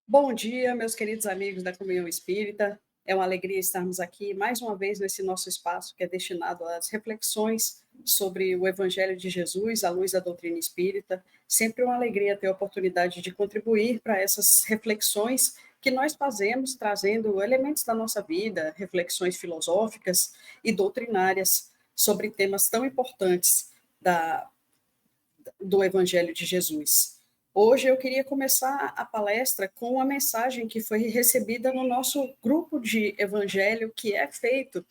Bom dia, meus queridos amigos da Comunhão Espírita. É uma alegria estarmos aqui mais uma vez nesse nosso espaço que é destinado às reflexões sobre o Evangelho de Jesus, à luz da doutrina espírita. Sempre uma alegria ter a oportunidade de contribuir para essas reflexões que nós fazemos, trazendo elementos da nossa vida, reflexões filosóficas e doutrinárias sobre temas tão importantes da, do Evangelho de Jesus. Hoje eu queria começar a palestra com uma mensagem que foi recebida no nosso grupo de Evangelho, que é feito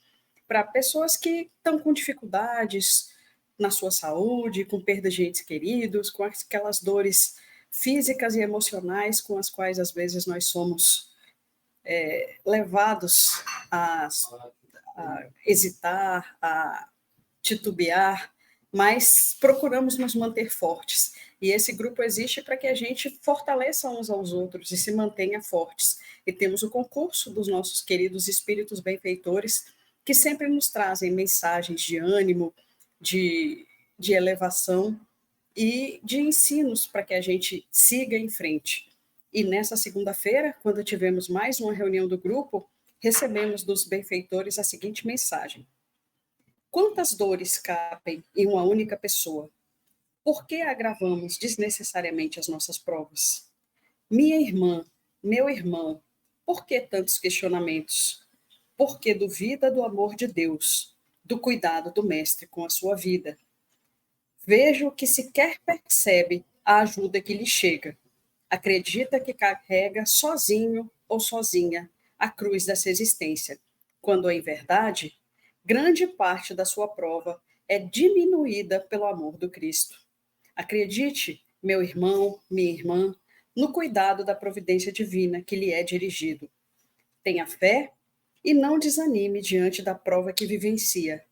para pessoas que estão com dificuldades na sua saúde, com perda de entes queridos, com aquelas dores físicas e emocionais com as quais às vezes nós somos levados a, a hesitar, a titubear, mas procuramos nos manter fortes. E esse grupo existe para que a gente fortaleça uns aos outros e se mantenha fortes. E temos o concurso dos nossos queridos espíritos benfeitores, que sempre nos trazem mensagens de ânimo, de elevação e de ensinos para que a gente siga em frente. E nessa segunda-feira, quando tivemos mais uma reunião do grupo, recebemos dos benfeitores a seguinte mensagem: quantas dores cabem em uma única pessoa? Por que agravamos desnecessariamente as nossas provas? Minha irmã, meu irmão, por que tantos questionamentos? Por que duvida do amor de Deus, do cuidado do Mestre com a sua vida? Vejo que sequer percebe a ajuda que lhe chega. Acredita que carrega sozinho ou sozinha a cruz dessa existência, quando, em verdade, grande parte da sua prova é diminuída pelo amor do Cristo. Acredite, meu irmão, minha irmã, no cuidado da providência divina que lhe é dirigido. Tenha fé e não desanime diante da prova que vivencia.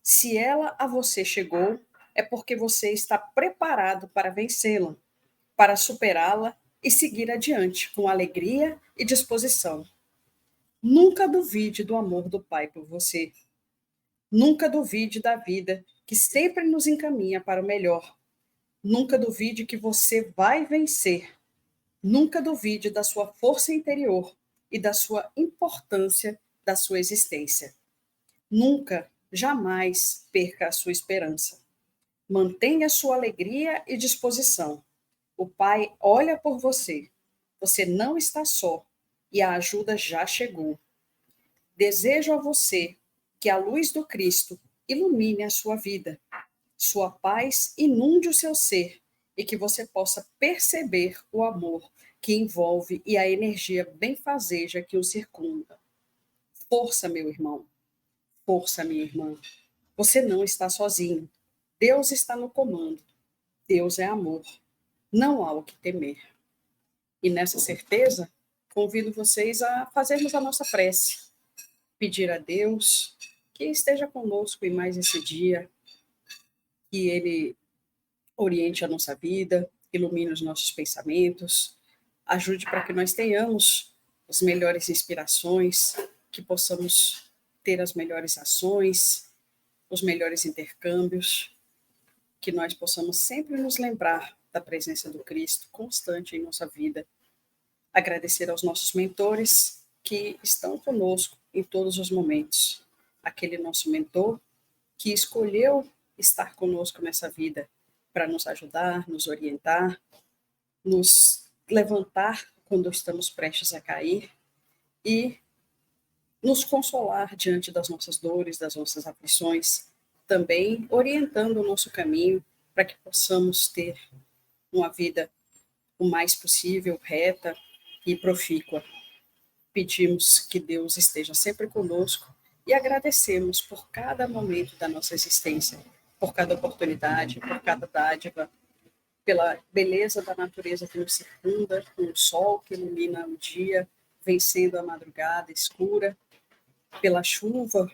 Se ela a você chegou, é porque você está preparado para vencê-la, para superá-la e seguir adiante com alegria e disposição. Nunca duvide do amor do Pai por você. Nunca duvide da vida que sempre nos encaminha para o melhor. Nunca duvide que você vai vencer. Nunca duvide da sua força interior e da sua importância da sua existência. Nunca, jamais perca a sua esperança. Mantenha sua alegria e disposição. O Pai olha por você. Você não está só e a ajuda já chegou. Desejo a você que a luz do Cristo ilumine a sua vida, sua paz inunde o seu ser e que você possa perceber o amor que envolve e a energia benfazeja que o circunda. Força, meu irmão. Força, minha irmã. Você não está sozinho. Deus está no comando. Deus é amor. Não há o que temer. E nessa certeza, convido vocês a fazermos a nossa prece. Pedir a Deus que esteja conosco em mais esse dia, que Ele oriente a nossa vida, ilumine os nossos pensamentos, ajude para que nós tenhamos as melhores inspirações, que possamos ter as melhores ações, os melhores intercâmbios, que nós possamos sempre nos lembrar da presença do Cristo constante em nossa vida. Agradecer aos nossos mentores que estão conosco em todos os momentos. Aquele nosso mentor que escolheu estar conosco nessa vida para nos ajudar, nos orientar, nos levantar quando estamos prestes a cair e nos consolar diante das nossas dores, das nossas aflições, também orientando o nosso caminho para que possamos ter uma vida o mais possível reta e profícua. Pedimos que Deus esteja sempre conosco e agradecemos por cada momento da nossa existência, por cada oportunidade, por cada dádiva, pela beleza da natureza que nos circunda, com o sol que ilumina o dia, vencendo a madrugada escura, pela chuva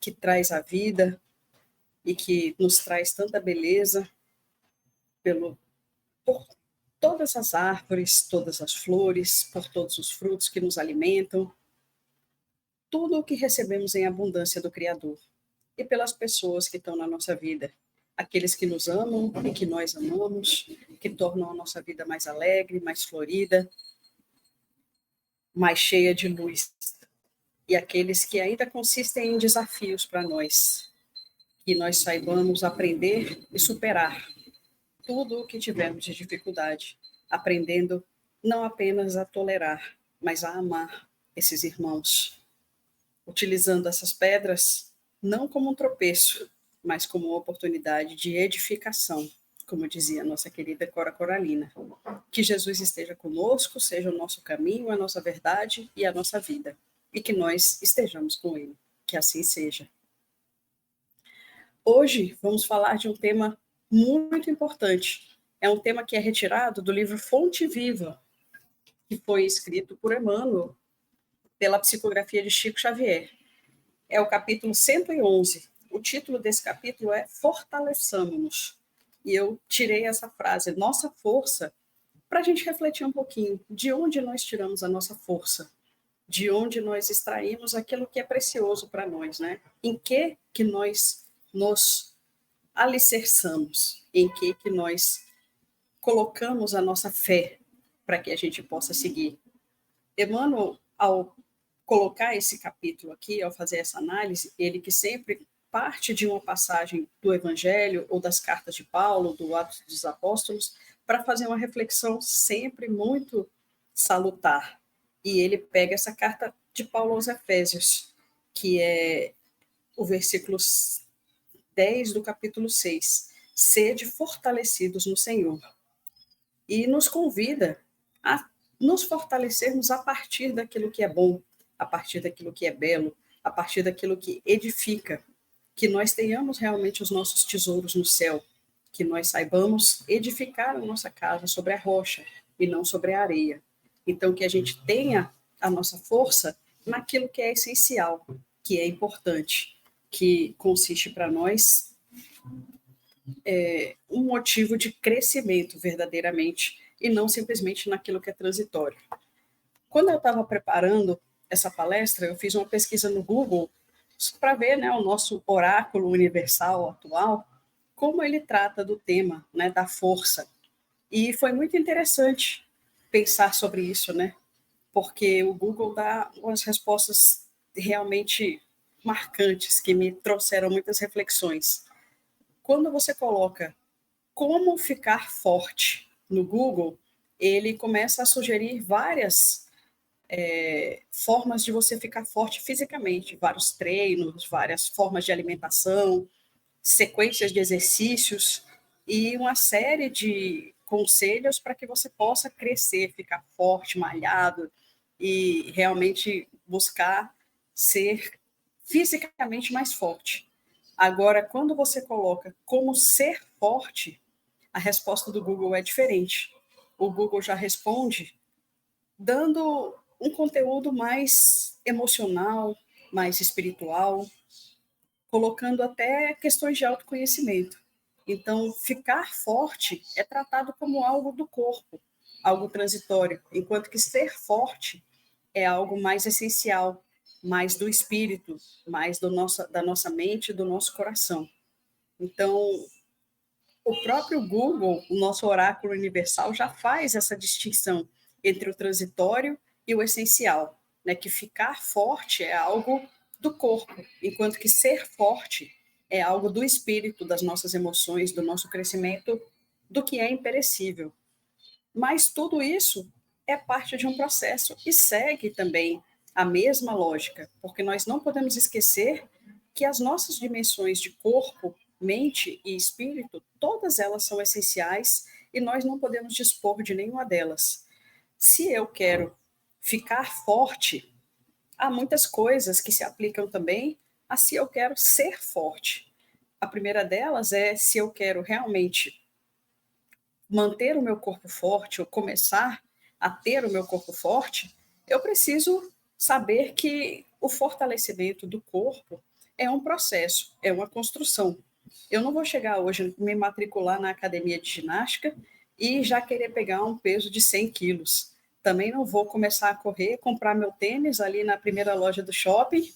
que traz a vida e que nos traz tanta beleza, por todas as árvores, todas as flores, por todos os frutos que nos alimentam, tudo o que recebemos em abundância do Criador e pelas pessoas que estão na nossa vida, aqueles que nos amam e que nós amamos, que tornam a nossa vida mais alegre, mais florida, mais cheia de luz, e aqueles que ainda consistem em desafios para nós, que nós saibamos aprender e superar tudo o que tivemos de dificuldade, aprendendo não apenas a tolerar, mas a amar esses irmãos, utilizando essas pedras não como um tropeço, mas como uma oportunidade de edificação, como dizia a nossa querida Cora Coralina. Que Jesus esteja conosco, seja o nosso caminho, a nossa verdade e a nossa vida, e que nós estejamos com Ele. Que assim seja. Hoje vamos falar de um tema muito importante. É um tema que é retirado do livro Fonte Viva, que foi escrito por Emmanuel, pela psicografia de Chico Xavier. É o capítulo 111. O título desse capítulo é Fortaleçamo-nos. E eu tirei essa frase, nossa força, para a gente refletir um pouquinho de onde nós tiramos a nossa força, de onde nós extraímos aquilo que é precioso para nós, né? Em que nós nos alicerçamos, em que nós colocamos a nossa fé para que a gente possa seguir. Emmanuel, ao colocar esse capítulo aqui, ao fazer essa análise, ele que sempre parte de uma passagem do Evangelho ou das cartas de Paulo, do Atos dos Apóstolos, para fazer uma reflexão sempre muito salutar. E ele pega essa carta de Paulo aos Efésios, que é o versículo 10 do capítulo 6. Sede fortalecidos no Senhor. E nos convida a nos fortalecermos a partir daquilo que é bom, a partir daquilo que é belo, a partir daquilo que edifica, que nós tenhamos realmente os nossos tesouros no céu, que nós saibamos edificar a nossa casa sobre a rocha e não sobre a areia. Então, que a gente tenha a nossa força naquilo que é essencial, que é importante, que consiste para nós um motivo de crescimento verdadeiramente e não simplesmente naquilo que é transitório. Quando eu estava preparando essa palestra, eu fiz uma pesquisa no Google para ver, né, o nosso oráculo universal atual, como ele trata do tema, né, da força. E foi muito interessante pensar sobre isso, né? Porque o Google dá umas respostas realmente marcantes que me trouxeram muitas reflexões. Quando você coloca como ficar forte no Google, ele começa a sugerir várias formas de você ficar forte fisicamente, vários treinos, várias formas de alimentação, sequências de exercícios e uma série de conselhos para que você possa crescer, ficar forte, malhado e realmente buscar ser fisicamente mais forte. Agora, quando você coloca como ser forte, a resposta do Google é diferente. O Google já responde dando um conteúdo mais emocional, mais espiritual, colocando até questões de autoconhecimento. Então, ficar forte é tratado como algo do corpo, algo transitório, enquanto que ser forte é algo mais essencial, mais do espírito, mais da nossa mente, do nosso coração. Então, o próprio Google, o nosso oráculo universal, já faz essa distinção entre o transitório e o essencial, né? Que ficar forte é algo do corpo, enquanto que ser forte é algo do espírito, das nossas emoções, do nosso crescimento, do que é imperecível. Mas tudo isso é parte de um processo e segue também a mesma lógica, porque nós não podemos esquecer que as nossas dimensões de corpo, mente e espírito, todas elas são essenciais e nós não podemos dispor de nenhuma delas. Se eu quero ficar forte, há muitas coisas que se aplicam também a se eu quero ser forte. A primeira delas é se eu quero realmente manter o meu corpo forte ou começar a ter o meu corpo forte, eu preciso saber que o fortalecimento do corpo é um processo, é uma construção. Eu não vou chegar hoje, me matricular na academia de ginástica e já querer pegar um peso de 100 quilos. Também não vou começar a correr, comprar meu tênis ali na primeira loja do shopping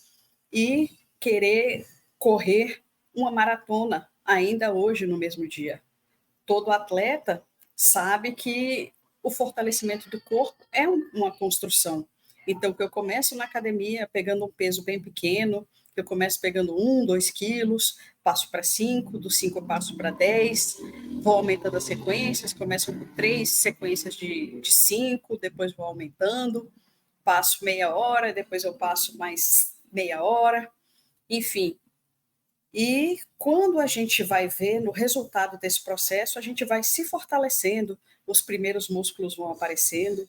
e querer correr uma maratona ainda hoje no mesmo dia. Todo atleta sabe que o fortalecimento do corpo é uma construção. Então, que eu começo na academia pegando um peso bem pequeno, que eu começo pegando 1, 2 quilos, passo para 5, do 5 eu passo para 10, vou aumentando as sequências, começo com 3 sequências de 5, depois vou aumentando, passo meia hora, depois eu passo mais meia hora, enfim. E quando a gente vai ver no resultado desse processo, a gente vai se fortalecendo, os primeiros músculos vão aparecendo,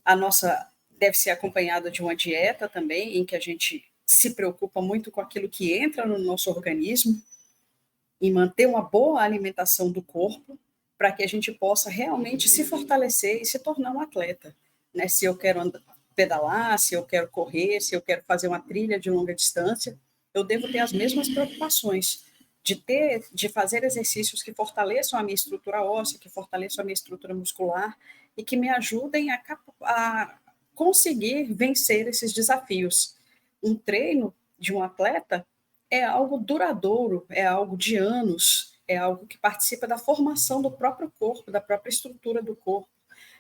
a nossa deve ser acompanhada de uma dieta também, em que a gente se preocupa muito com aquilo que entra no nosso organismo, e manter uma boa alimentação do corpo, para que a gente possa realmente se fortalecer e se tornar um atleta. Né? Se eu quero pedalar, se eu quero correr, se eu quero fazer uma trilha de longa distância, eu devo ter as mesmas preocupações de fazer exercícios que fortaleçam a minha estrutura óssea, que fortaleçam a minha estrutura muscular e que me ajudem a conseguir vencer esses desafios. Um treino de um atleta é algo duradouro, é algo de anos, é algo que participa da formação do próprio corpo, da própria estrutura do corpo.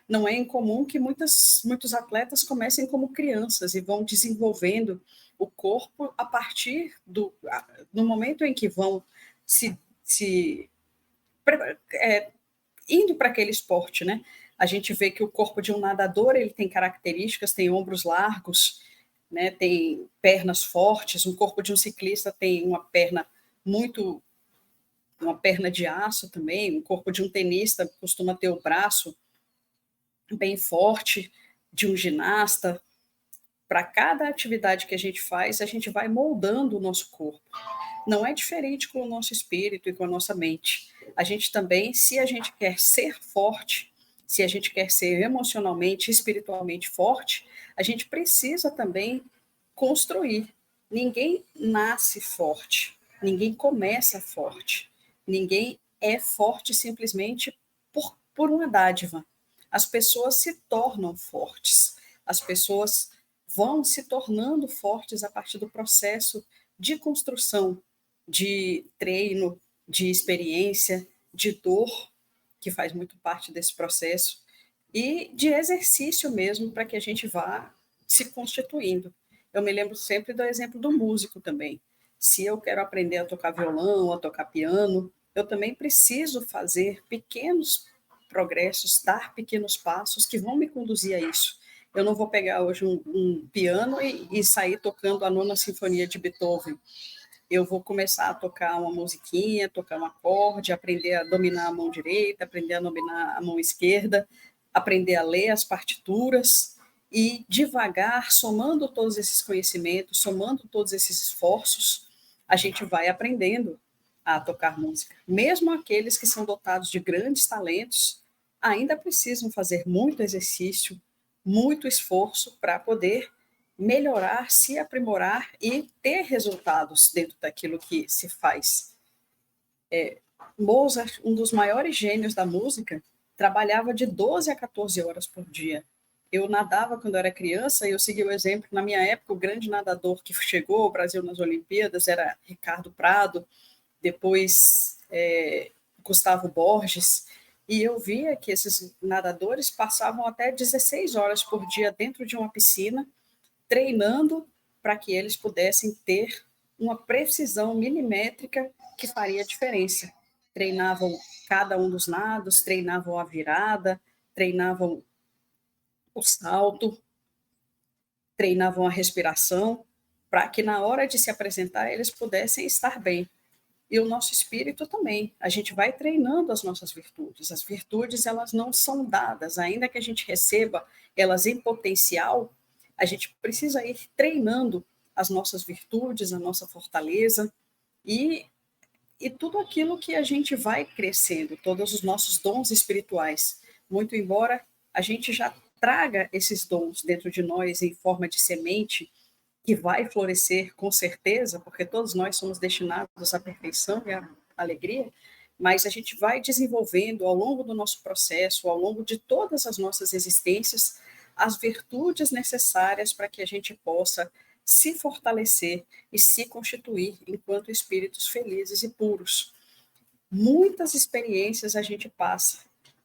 Não é incomum que muitos atletas comecem como crianças e vão desenvolvendo o corpo a partir no momento em que vão se indo para aquele esporte, né? A gente vê que o corpo de um nadador ele tem características, tem ombros largos, né? Tem pernas fortes. Um corpo de um ciclista tem uma perna de aço também. Um corpo de um tenista costuma ter o braço bem forte, de um ginasta. Para cada atividade que a gente faz, a gente vai moldando o nosso corpo. Não é diferente com o nosso espírito e com a nossa mente. A gente também, se a gente quer ser forte, se a gente quer ser emocionalmente, espiritualmente forte, a gente precisa também construir. Ninguém nasce forte, ninguém começa forte, ninguém é forte simplesmente por uma dádiva. As pessoas se tornam fortes, as pessoas vão se tornando fortes a partir do processo de construção, de treino, de experiência, de dor, que faz muito parte desse processo, e de exercício mesmo, para que a gente vá se constituindo. Eu me lembro sempre do exemplo do músico também. Se eu quero aprender a tocar violão, a tocar piano, eu também preciso fazer pequenos progressos, dar pequenos passos que vão me conduzir a isso. Eu não vou pegar hoje um piano e sair tocando a Nona Sinfonia de Beethoven. Eu vou começar a tocar uma musiquinha, tocar um acorde, aprender a dominar a mão direita, aprender a dominar a mão esquerda, aprender a ler as partituras e devagar, somando todos esses conhecimentos, somando todos esses esforços, a gente vai aprendendo a tocar música. Mesmo aqueles que são dotados de grandes talentos, ainda precisam fazer muito exercício, muito esforço para poder melhorar, se aprimorar e ter resultados dentro daquilo que se faz. Mozart, um dos maiores gênios da música, trabalhava de 12 a 14 horas por dia. Eu nadava quando era criança e eu segui o exemplo. Na minha época, o grande nadador que chegou ao Brasil nas Olimpíadas era Ricardo Prado, depois Gustavo Borges, e eu via que esses nadadores passavam até 16 horas por dia dentro de uma piscina, treinando para que eles pudessem ter uma precisão milimétrica que faria diferença. Treinavam cada um dos nados, treinavam a virada, treinavam o salto, treinavam a respiração, para que na hora de se apresentar eles pudessem estar bem. E o nosso espírito também. A gente vai treinando as nossas virtudes. As virtudes, elas não são dadas, ainda que a gente receba elas em potencial, a gente precisa ir treinando as nossas virtudes, a nossa fortaleza e tudo aquilo que a gente vai crescendo, todos os nossos dons espirituais. Muito embora a gente já traga esses dons dentro de nós em forma de semente, que vai florescer com certeza, porque todos nós somos destinados à perfeição e à alegria, mas a gente vai desenvolvendo ao longo do nosso processo, ao longo de todas as nossas existências, as virtudes necessárias para que a gente possa se fortalecer e se constituir enquanto espíritos felizes e puros. Muitas experiências a gente passa,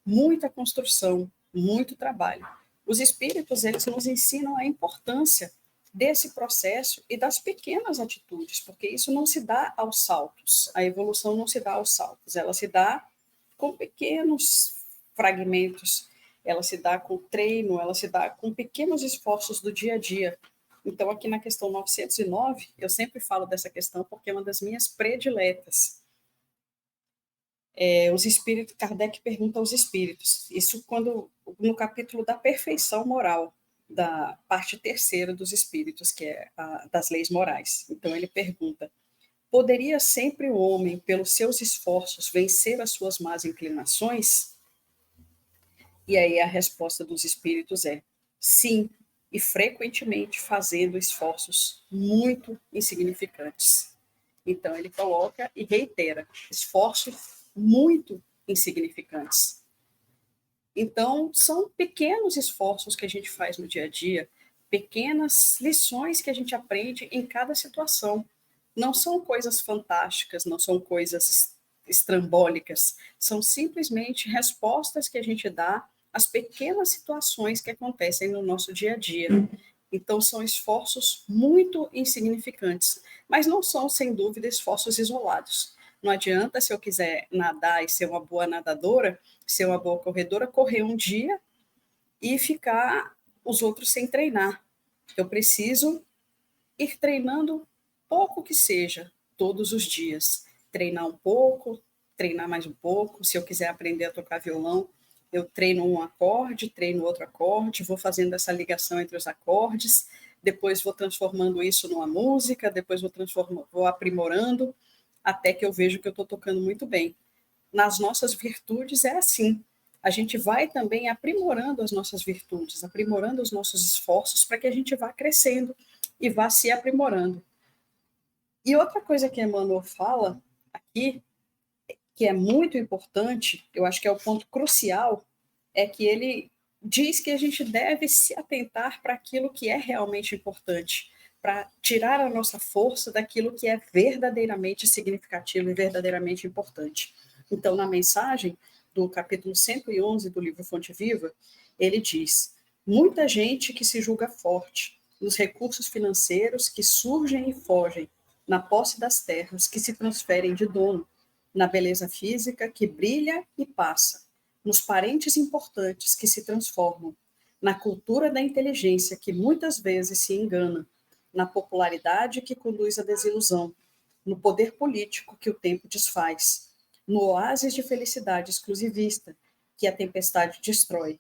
muita construção, muito trabalho, Os espíritos, eles nos ensinam a importância desse processo e das pequenas atitudes, porque isso não se dá aos saltos, a evolução não se dá aos saltos, ela se dá com pequenos fragmentos, ela se dá com treino, ela se dá com pequenos esforços do dia a dia. Então, aqui na questão 909, eu sempre falo dessa questão porque é uma das minhas prediletas. Os espíritos, Kardec pergunta aos espíritos, isso quando no capítulo da perfeição moral, da parte terceira dos espíritos, que é das leis morais. Então ele pergunta: poderia sempre o homem, pelos seus esforços, vencer as suas más inclinações? E aí a resposta dos espíritos é: sim, e frequentemente fazendo esforços muito insignificantes. Então ele coloca e reitera: esforços muito insignificantes. Então, são pequenos esforços que a gente faz no dia a dia, pequenas lições que a gente aprende em cada situação. Não são coisas fantásticas, não são coisas estrambólicas, são simplesmente respostas que a gente dá às pequenas situações que acontecem no nosso dia a dia. Então, são esforços muito insignificantes, mas não são, sem dúvida, esforços isolados. Não adianta, se eu quiser nadar e ser uma boa nadadora, ser uma boa corredora, correr um dia e ficar os outros sem treinar. Eu preciso ir treinando pouco que seja, todos os dias. Treinar um pouco, treinar mais um pouco. Se eu quiser aprender a tocar violão, eu treino um acorde, treino outro acorde, vou fazendo essa ligação entre os acordes, depois vou transformando isso numa música, depois vou aprimorando, até que eu vejo que eu estou tocando muito bem. Nas nossas virtudes é assim. A gente vai também aprimorando as nossas virtudes, aprimorando os nossos esforços para que a gente vá crescendo e vá se aprimorando. E outra coisa que Emmanuel fala aqui, que é muito importante, eu acho que é o ponto crucial, é que ele diz que a gente deve se atentar para aquilo que é realmente importante, para tirar a nossa força daquilo que é verdadeiramente significativo e verdadeiramente importante. Então, na mensagem do capítulo 111 do livro Fonte Viva, ele diz: muita gente que se julga forte nos recursos financeiros que surgem e fogem, na posse das terras que se transferem de dono, na beleza física que brilha e passa, nos parentes importantes que se transformam, na cultura da inteligência que muitas vezes se engana, na popularidade que conduz à desilusão, no poder político que o tempo desfaz, no oásis de felicidade exclusivista que a tempestade destrói.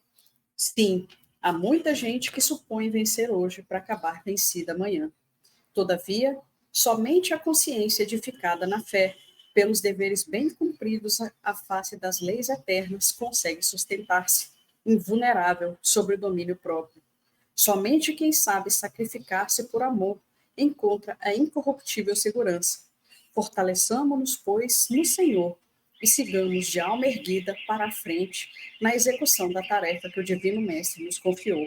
Sim, há muita gente que supõe vencer hoje para acabar vencida amanhã. Todavia, somente a consciência edificada na fé, pelos deveres bem cumpridos à face das leis eternas, consegue sustentar-se, invulnerável, sobre o domínio próprio. Somente quem sabe sacrificar-se por amor encontra a incorruptível segurança. Fortaleçamo-nos, pois, no Senhor e sigamos de alma erguida para a frente na execução da tarefa que o Divino Mestre nos confiou.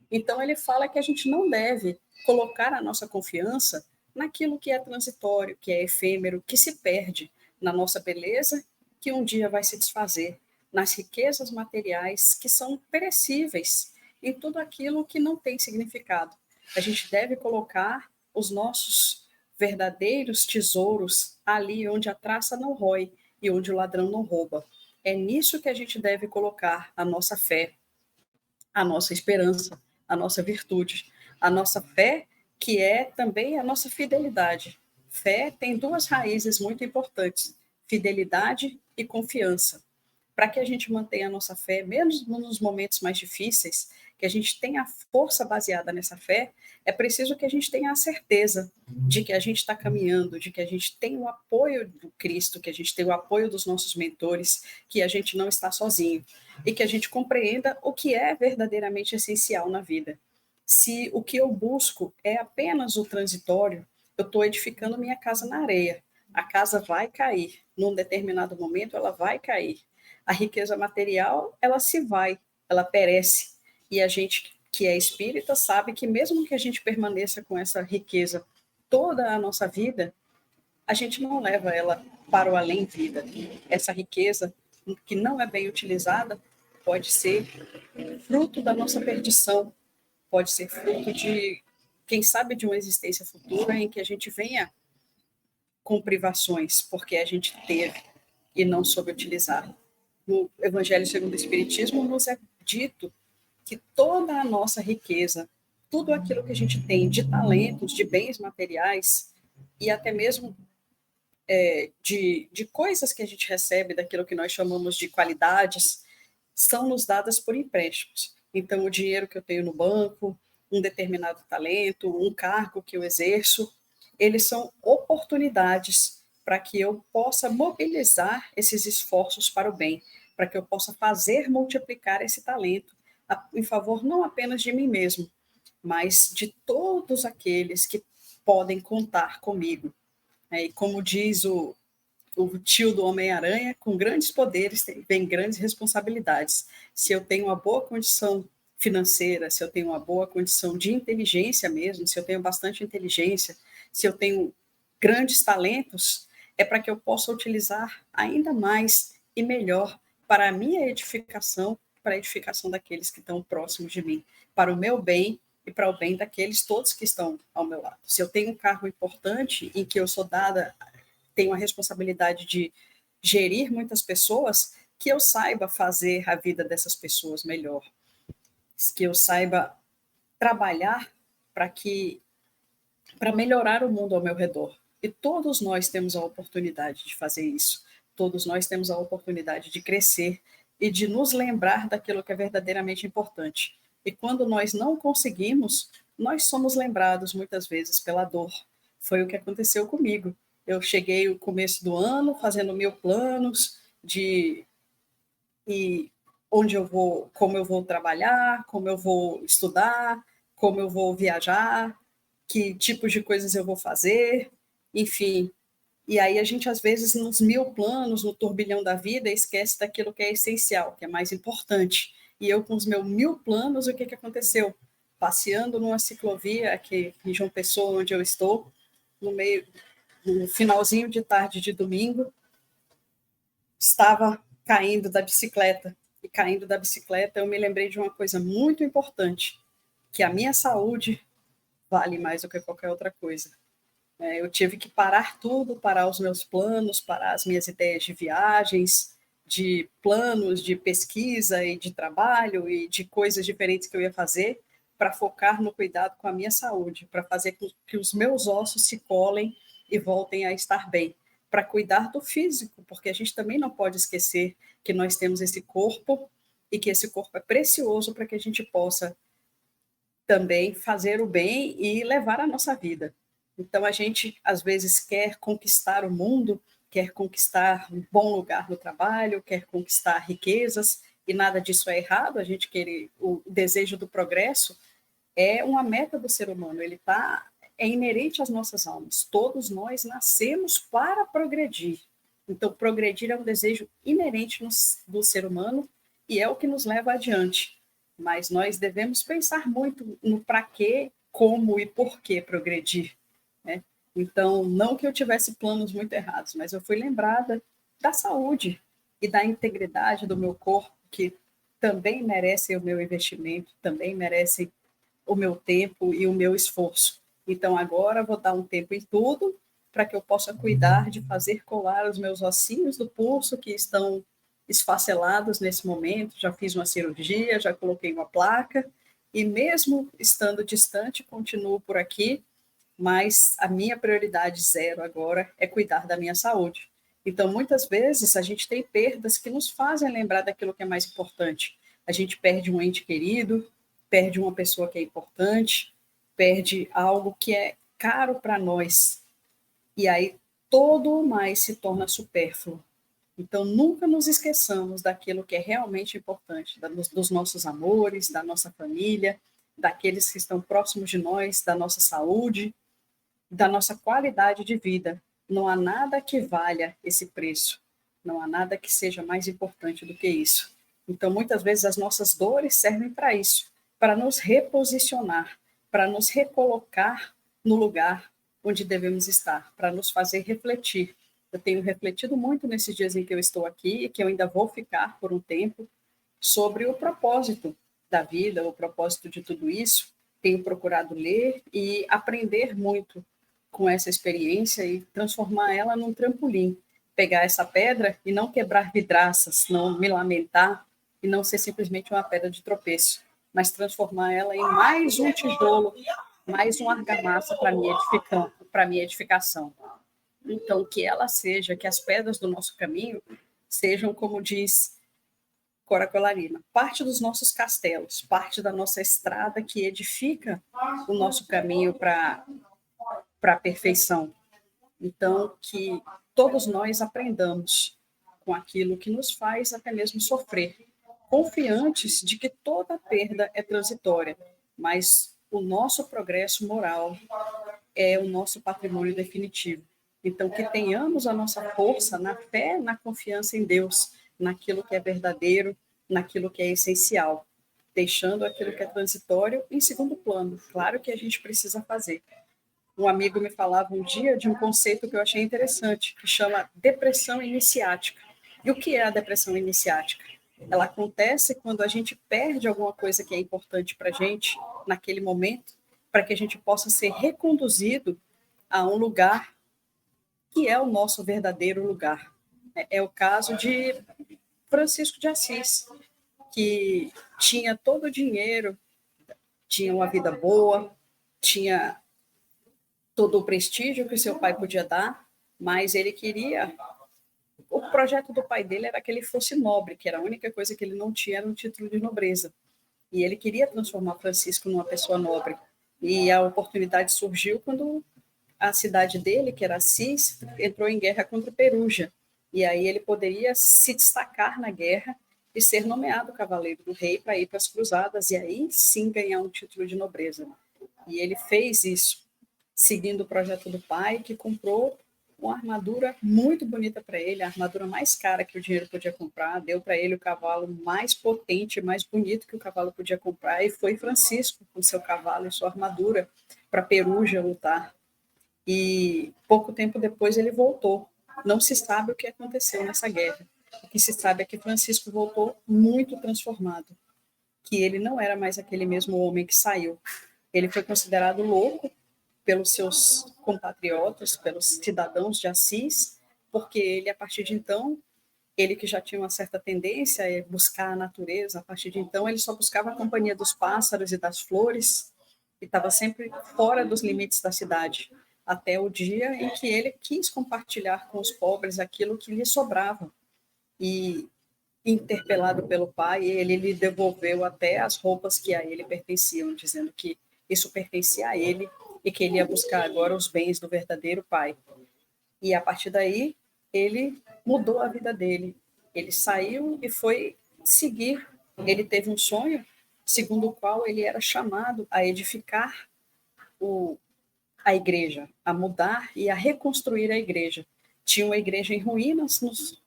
Então, ele fala que a gente não deve colocar a nossa confiança naquilo que é transitório, que é efêmero, que se perde, na nossa beleza, que um dia vai se desfazer, nas riquezas materiais que são perecíveis, em tudo aquilo que não tem significado. A gente deve colocar os nossos verdadeiros tesouros ali onde a traça não rói e onde o ladrão não rouba. É nisso que a gente deve colocar a nossa fé, a nossa esperança, a nossa virtude, a nossa fé, que é também a nossa fidelidade. Fé tem duas raízes muito importantes: fidelidade e confiança. Para que a gente mantenha a nossa fé, mesmo nos momentos mais difíceis, que a gente tenha a força baseada nessa fé, é preciso que a gente tenha a certeza de que a gente está caminhando, de que a gente tem o apoio do Cristo, que a gente tem o apoio dos nossos mentores, que a gente não está sozinho e que a gente compreenda o que é verdadeiramente essencial na vida. Se o que eu busco é apenas o transitório, eu estou edificando minha casa na areia. A casa vai cair, num determinado momento ela vai cair. A riqueza material, ela se vai, ela perece. E a gente que é espírita sabe que mesmo que a gente permaneça com essa riqueza toda a nossa vida, a gente não leva ela para o além-vida. Essa riqueza que não é bem utilizada pode ser fruto da nossa perdição, pode ser fruto de, quem sabe, de uma existência futura em que a gente venha com privações, porque a gente teve e não soube utilizar. No Evangelho segundo o Espiritismo, nos é dito que toda a nossa riqueza, tudo aquilo que a gente tem de talentos, de bens materiais e até mesmo de coisas que a gente recebe, daquilo que nós chamamos de qualidades, são nos dadas por empréstimos. Então, o dinheiro que eu tenho no banco, um determinado talento, um cargo que eu exerço, eles são oportunidades para que eu possa mobilizar esses esforços para o bem, para que eu possa fazer multiplicar esse talento em favor não apenas de mim mesmo, mas de todos aqueles que podem contar comigo. E como diz o tio do Homem-Aranha, com grandes poderes vem grandes responsabilidades. Se eu tenho uma boa condição financeira, se eu tenho uma boa condição de inteligência mesmo, se eu tenho bastante inteligência, se eu tenho grandes talentos, é para que eu possa utilizar ainda mais e melhor para a minha edificação, para a edificação daqueles que estão próximos de mim, para o meu bem e para o bem daqueles todos que estão ao meu lado. Se eu tenho um cargo importante em que eu sou dada, tenho a responsabilidade de gerir muitas pessoas, que eu saiba fazer a vida dessas pessoas melhor, que eu saiba trabalhar para melhorar o mundo ao meu redor. E todos nós temos a oportunidade de fazer isso. Todos nós temos a oportunidade de crescer e de nos lembrar daquilo que é verdadeiramente importante. E quando nós não conseguimos, nós somos lembrados muitas vezes pela dor. Foi o que aconteceu comigo. Eu cheguei no começo do ano fazendo 1000 planos de e onde eu vou, como eu vou trabalhar, como eu vou estudar, como eu vou viajar, que tipos de coisas eu vou fazer, enfim. E aí a gente, às vezes, nos 1000 planos, no turbilhão da vida, esquece daquilo que é essencial, que é mais importante. E eu, com os meus 1000 planos, o que, que aconteceu? Passeando numa ciclovia aqui em João Pessoa, onde eu estou, no finalzinho de tarde de domingo, estava caindo da bicicleta. E caindo da bicicleta, eu me lembrei de uma coisa muito importante, que a minha saúde vale mais do que qualquer outra coisa. Eu tive que parar tudo, parar os meus planos, parar as minhas ideias de viagens, de planos de pesquisa e de trabalho e de coisas diferentes que eu ia fazer, para focar no cuidado com a minha saúde, para fazer com que os meus ossos se colem e voltem a estar bem, para cuidar do físico, porque a gente também não pode esquecer que nós temos esse corpo e que esse corpo é precioso para que a gente possa também fazer o bem e levar a nossa vida. Então, a gente, às vezes, quer conquistar o mundo, quer conquistar um bom lugar no trabalho, quer conquistar riquezas, e nada disso é errado. A gente querer o desejo do progresso é uma meta do ser humano, é inerente às nossas almas. Todos nós nascemos para progredir. Então, progredir é um desejo inerente do ser humano e é o que nos leva adiante. Mas nós devemos pensar muito no para quê, como e por que progredir, né? Então, não que eu tivesse planos muito errados, mas eu fui lembrada da saúde e da integridade do meu corpo, que também merecem o meu investimento, também merecem o meu tempo e o meu esforço. Então, agora vou dar um tempo em tudo para que eu possa cuidar de fazer colar os meus ossinhos do pulso que estão esfacelados nesse momento. Já fiz uma cirurgia, já coloquei uma placa, e mesmo estando distante, continuo por aqui, mas a minha prioridade zero agora é cuidar da minha saúde. Então, muitas vezes, a gente tem perdas que nos fazem lembrar daquilo que é mais importante. A gente perde um ente querido, perde uma pessoa que é importante, perde algo que é caro para nós. E aí, todo o mais se torna supérfluo. Então, nunca nos esqueçamos daquilo que é realmente importante, dos nossos amores, da nossa família, daqueles que estão próximos de nós, da nossa saúde, da nossa qualidade de vida. Não há nada que valha esse preço. Não há nada que seja mais importante do que isso. Então, muitas vezes, as nossas dores servem para isso, para nos reposicionar, para nos recolocar no lugar onde devemos estar, para nos fazer refletir. Eu tenho refletido muito nesses dias em que eu estou aqui e que eu ainda vou ficar por um tempo, sobre o propósito da vida, o propósito de tudo isso. Tenho procurado ler e aprender muito com essa experiência e transformar ela num trampolim. Pegar essa pedra e não quebrar vidraças, não me lamentar e não ser simplesmente uma pedra de tropeço, mas transformar ela em mais um tijolo, mais uma argamassa para minha edificação. Então, que ela seja, que as pedras do nosso caminho sejam, como diz Cora Colarina, parte dos nossos castelos, parte da nossa estrada que edifica o nosso caminho para a perfeição. Então, que todos nós aprendamos com aquilo que nos faz até mesmo sofrer, confiantes de que toda perda é transitória, mas o nosso progresso moral é o nosso patrimônio definitivo. Então, que tenhamos a nossa força na fé, na confiança em Deus, naquilo que é verdadeiro, naquilo que é essencial, deixando aquilo que é transitório em segundo plano. Claro que a gente precisa fazer. Um amigo me falava um dia de um conceito que eu achei interessante, que chama depressão iniciática. E o que é a depressão iniciática? Ela acontece quando a gente perde alguma coisa que é importante para a gente naquele momento, para que a gente possa ser reconduzido a um lugar que é o nosso verdadeiro lugar. É o caso de Francisco de Assis, que tinha todo o dinheiro, tinha uma vida boa, tinha todo o prestígio que seu pai podia dar, mas ele queria. O projeto do pai dele era que ele fosse nobre, que era a única coisa que ele não tinha era um título de nobreza. E ele queria transformar Francisco numa pessoa nobre. E a oportunidade surgiu quando a cidade dele, que era Assis, entrou em guerra contra Perugia. E aí ele poderia se destacar na guerra e ser nomeado cavaleiro do rei para ir para as cruzadas e aí sim ganhar um título de nobreza. E ele fez isso, seguindo o projeto do pai, que comprou uma armadura muito bonita para ele, a armadura mais cara que o dinheiro podia comprar, deu para ele o cavalo mais potente, mais bonito que o cavalo podia comprar, e foi Francisco com seu cavalo e sua armadura para Perugia lutar. E pouco tempo depois ele voltou. Não se sabe o que aconteceu nessa guerra. O que se sabe é que Francisco voltou muito transformado, que ele não era mais aquele mesmo homem que saiu. Ele foi considerado louco pelos seus compatriotas, pelos cidadãos de Assis, porque ele, a partir de então, ele que já tinha uma certa tendência a buscar a natureza, a partir de então, ele só buscava a companhia dos pássaros e das flores, e estava sempre fora dos limites da cidade, até o dia em que ele quis compartilhar com os pobres aquilo que lhe sobrava. E, interpelado pelo pai, ele lhe devolveu até as roupas que a ele pertenciam, dizendo que isso pertencia a ele e que ele ia buscar agora os bens do verdadeiro pai. E a partir daí, ele mudou a vida dele. Ele saiu e foi seguir. Ele teve um sonho, segundo o qual ele era chamado a edificar a igreja, a mudar e a reconstruir a igreja. Tinha uma igreja em ruínas nos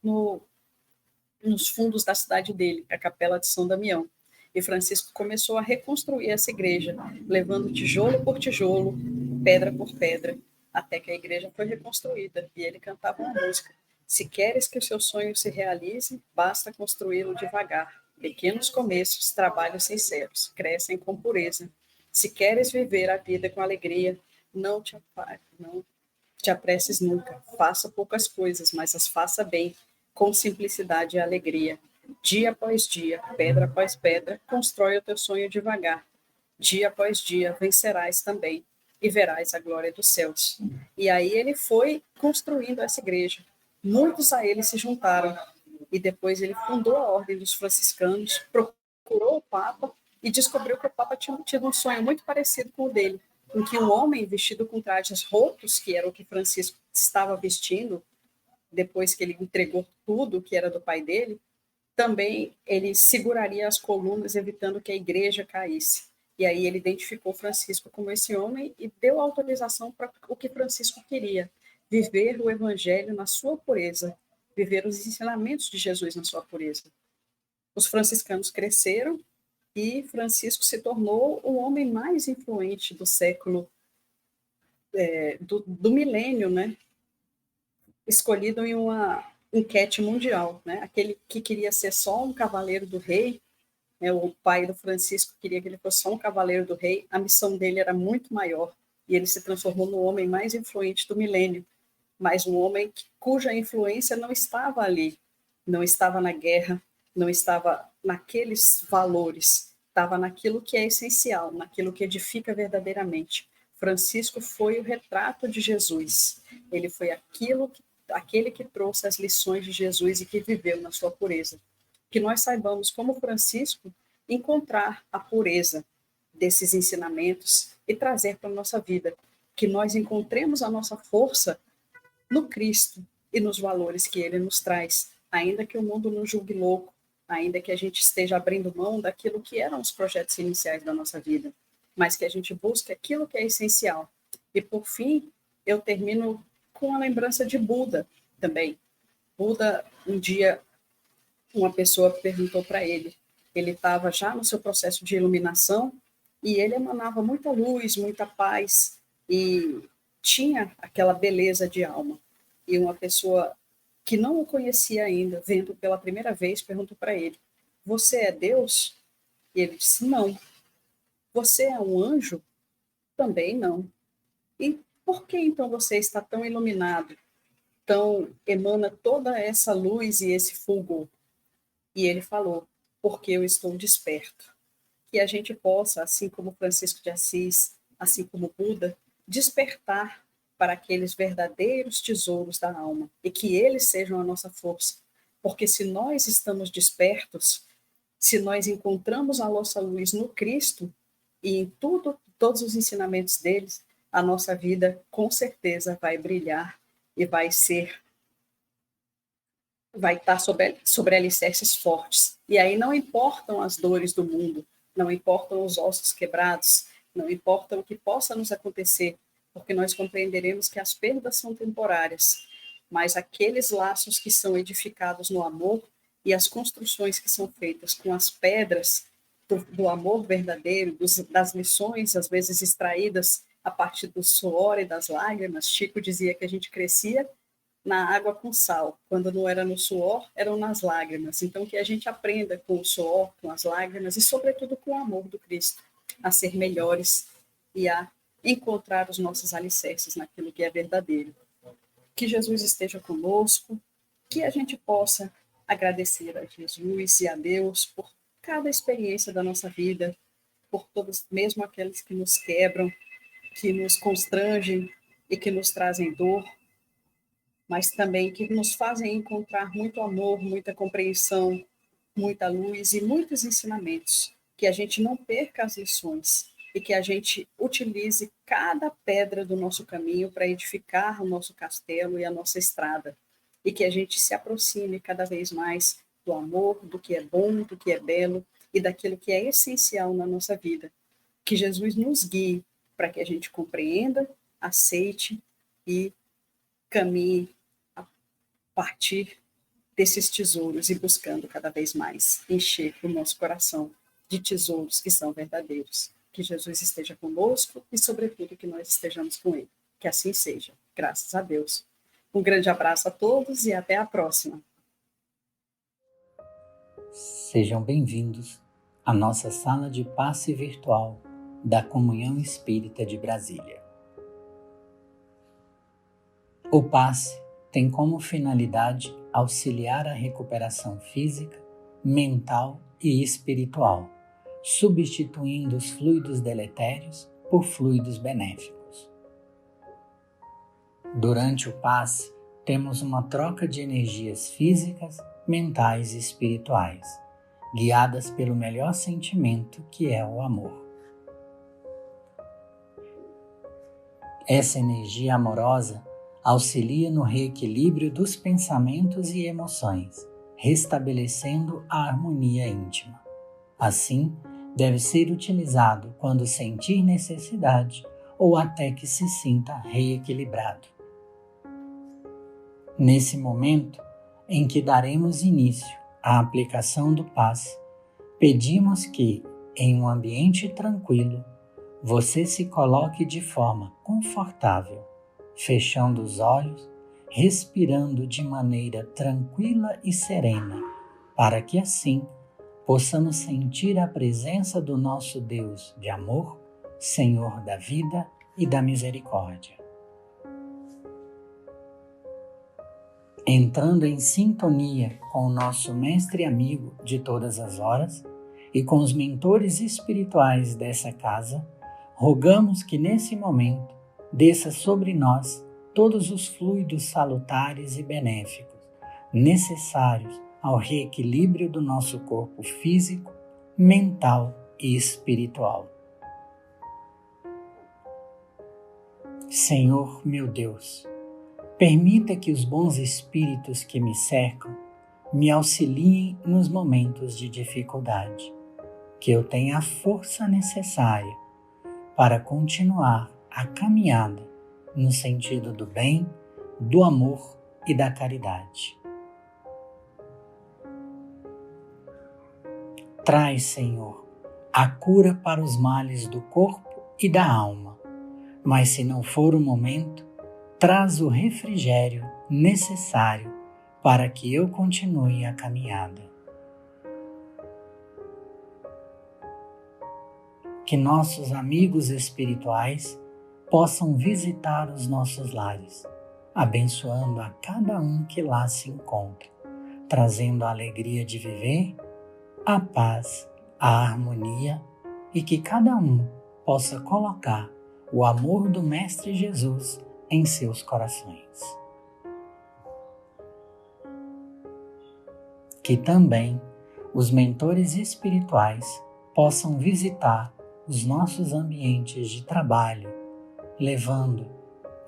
fundos da cidade dele, a Capela de São Damião. E Francisco começou a reconstruir essa igreja, levando tijolo por tijolo, pedra por pedra, até que a igreja foi reconstruída. E ele cantava uma música: se queres que o seu sonho se realize, basta construí-lo devagar. Pequenos começos, trabalhos sinceros, crescem com pureza. Se queres viver a vida com alegria, não te apresses nunca. Faça poucas coisas, mas as faça bem, com simplicidade e alegria. Dia após dia, pedra após pedra, constrói o teu sonho devagar. Dia após dia, vencerás também e verás a glória dos céus. E aí ele foi construindo essa igreja. Muitos a ele se juntaram. E depois ele fundou a Ordem dos Franciscanos, procurou o Papa e descobriu que o Papa tinha tido um sonho muito parecido com o dele, em que um homem vestido com trajes rotos, que era o que Francisco estava vestindo, depois que ele entregou tudo que era do pai dele, também ele seguraria as colunas, evitando que a igreja caísse. E aí ele identificou Francisco como esse homem e deu autorização para o que Francisco queria: viver o evangelho na sua pureza, viver os ensinamentos de Jesus na sua pureza. Os franciscanos cresceram e Francisco se tornou o homem mais influente do século, do milênio, né? Escolhido em enquete mundial, né? Aquele que queria ser só um cavaleiro do rei, né? O pai do Francisco queria que ele fosse só um cavaleiro do rei, a missão dele era muito maior, e ele se transformou no homem mais influente do milênio, mas um homem cuja influência não estava ali, não estava na guerra, não estava naqueles valores, estava naquilo que é essencial, naquilo que edifica verdadeiramente. Francisco foi o retrato de Jesus. Ele foi aquele que trouxe as lições de Jesus e que viveu na sua pureza. Que nós saibamos, como Francisco, encontrar a pureza desses ensinamentos e trazer para a nossa vida. Que nós encontremos a nossa força no Cristo e nos valores que ele nos traz, ainda que o mundo nos julgue louco, ainda que a gente esteja abrindo mão daquilo que eram os projetos iniciais da nossa vida, mas que a gente busque aquilo que é essencial. E, por fim, eu termino com a lembrança de Buda também. Buda, um dia, uma pessoa perguntou para ele estava já no seu processo de iluminação e ele emanava muita luz, muita paz e tinha aquela beleza de alma. E uma pessoa que não o conhecia ainda, vendo pela primeira vez, perguntou para ele: "Você é Deus?" E ele disse: "Não." "Você é um anjo?" "Também não." "E por que então você está tão iluminado, tão emana toda essa luz e esse fulgor?" E ele falou: "Porque eu estou desperto." Que a gente possa, assim como Francisco de Assis, assim como Buda, despertar para aqueles verdadeiros tesouros da alma e que eles sejam a nossa força. Porque se nós estamos despertos, se nós encontramos a nossa luz no Cristo e em todos os ensinamentos deles, a nossa vida com certeza vai brilhar e vai estar sobre alicerces fortes. E aí não importam as dores do mundo, não importam os ossos quebrados, não importa o que possa nos acontecer, porque nós compreenderemos que as perdas são temporárias, mas aqueles laços que são edificados no amor e as construções que são feitas com as pedras do amor verdadeiro, das lições, às vezes extraídas a partir do suor e das lágrimas. Chico dizia que a gente crescia na água com sal, quando não era no suor, eram nas lágrimas. Então, que a gente aprenda com o suor, com as lágrimas e, sobretudo, com o amor do Cristo, a ser melhores e a encontrar os nossos alicerces naquilo que é verdadeiro. Que Jesus esteja conosco, que a gente possa agradecer a Jesus e a Deus por cada experiência da nossa vida, por todos, mesmo aqueles que nos quebram, que nos constrangem e que nos trazem dor, mas também que nos fazem encontrar muito amor, muita compreensão, muita luz e muitos ensinamentos. Que a gente não perca as lições e que a gente utilize cada pedra do nosso caminho para edificar o nosso castelo e a nossa estrada. E que a gente se aproxime cada vez mais do amor, do que é bom, do que é belo e daquilo que é essencial na nossa vida. Que Jesus nos guie para que a gente compreenda, aceite e caminhe a partir desses tesouros e buscando cada vez mais encher o nosso coração de tesouros que são verdadeiros. Que Jesus esteja conosco e, sobretudo, que nós estejamos com Ele. Que assim seja. Graças a Deus. Um grande abraço a todos e até a próxima. Sejam bem-vindos à nossa sala de passe virtual da Comunhão Espírita de Brasília. O passe tem como finalidade auxiliar a recuperação física, mental e espiritual, substituindo os fluidos deletérios por fluidos benéficos. Durante o passe, temos uma troca de energias físicas, mentais e espirituais, guiadas pelo melhor sentimento, que é o amor. Essa energia amorosa auxilia no reequilíbrio dos pensamentos e emoções, restabelecendo a harmonia íntima. Assim, deve ser utilizado quando sentir necessidade ou até que se sinta reequilibrado. Nesse momento em que daremos início à aplicação do passe, pedimos que, em um ambiente tranquilo, você se coloque de forma confortável, fechando os olhos, respirando de maneira tranquila e serena, para que assim possamos sentir a presença do nosso Deus de amor, Senhor da vida e da misericórdia. Entrando em sintonia com o nosso mestre e amigo de todas as horas e com os mentores espirituais dessa casa, rogamos que nesse momento desça sobre nós todos os fluidos salutares e benéficos necessários ao reequilíbrio do nosso corpo físico, mental e espiritual. Senhor, meu Deus, permita que os bons espíritos que me cercam me auxiliem nos momentos de dificuldade, que eu tenha a força necessária para continuar a caminhada no sentido do bem, do amor e da caridade. Traz, Senhor, a cura para os males do corpo e da alma, mas se não for o momento, traz o refrigério necessário para que eu continue a caminhada. Que nossos amigos espirituais possam visitar os nossos lares, abençoando a cada um que lá se encontra, trazendo a alegria de viver, a paz, a harmonia e que cada um possa colocar o amor do Mestre Jesus em seus corações. Que também os mentores espirituais possam visitar os nossos ambientes de trabalho, levando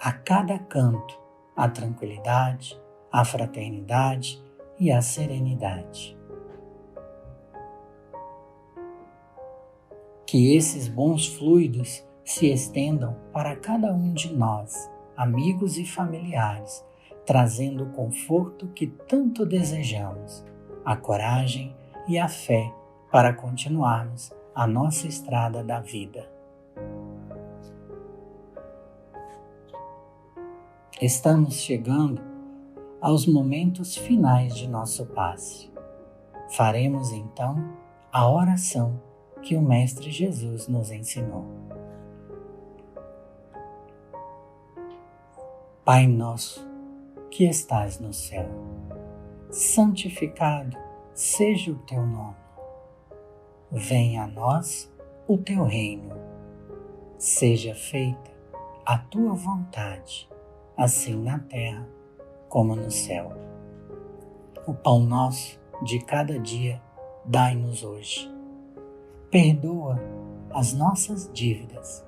a cada canto a tranquilidade, a fraternidade e a serenidade. Que esses bons fluidos se estendam para cada um de nós, amigos e familiares, trazendo o conforto que tanto desejamos, a coragem e a fé para continuarmos a nossa estrada da vida. Estamos chegando aos momentos finais de nosso passe. Faremos então a oração que o Mestre Jesus nos ensinou. Pai nosso, que estais no céu, santificado seja o teu nome. Venha a nós o teu reino. Seja feita a tua vontade, assim na terra como no céu. O pão nosso de cada dia dai-nos hoje. Perdoa as nossas dívidas,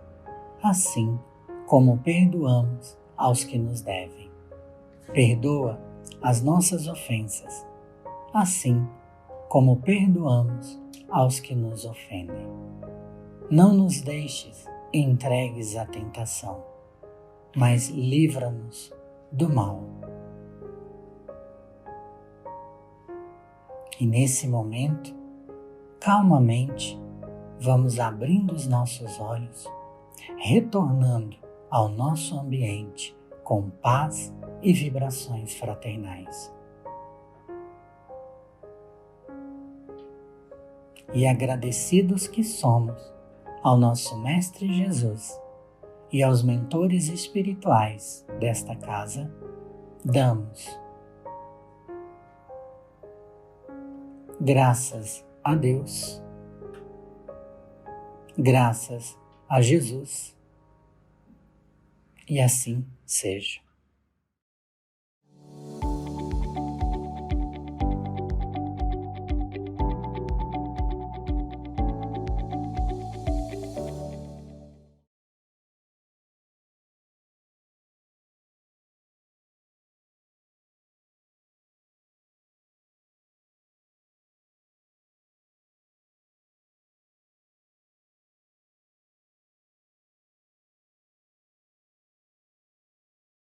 assim como perdoamos aos que nos devem. Perdoa as nossas ofensas, assim como perdoamos aos que nos ofendem. Não nos deixes entregues à tentação, mas livra-nos do mal. E nesse momento, calmamente, vamos abrindo os nossos olhos, retornando ao nosso ambiente com paz e vibrações fraternais. E agradecidos que somos ao nosso Mestre Jesus e aos mentores espirituais desta casa, damos graças a Deus, graças a Jesus, e assim seja.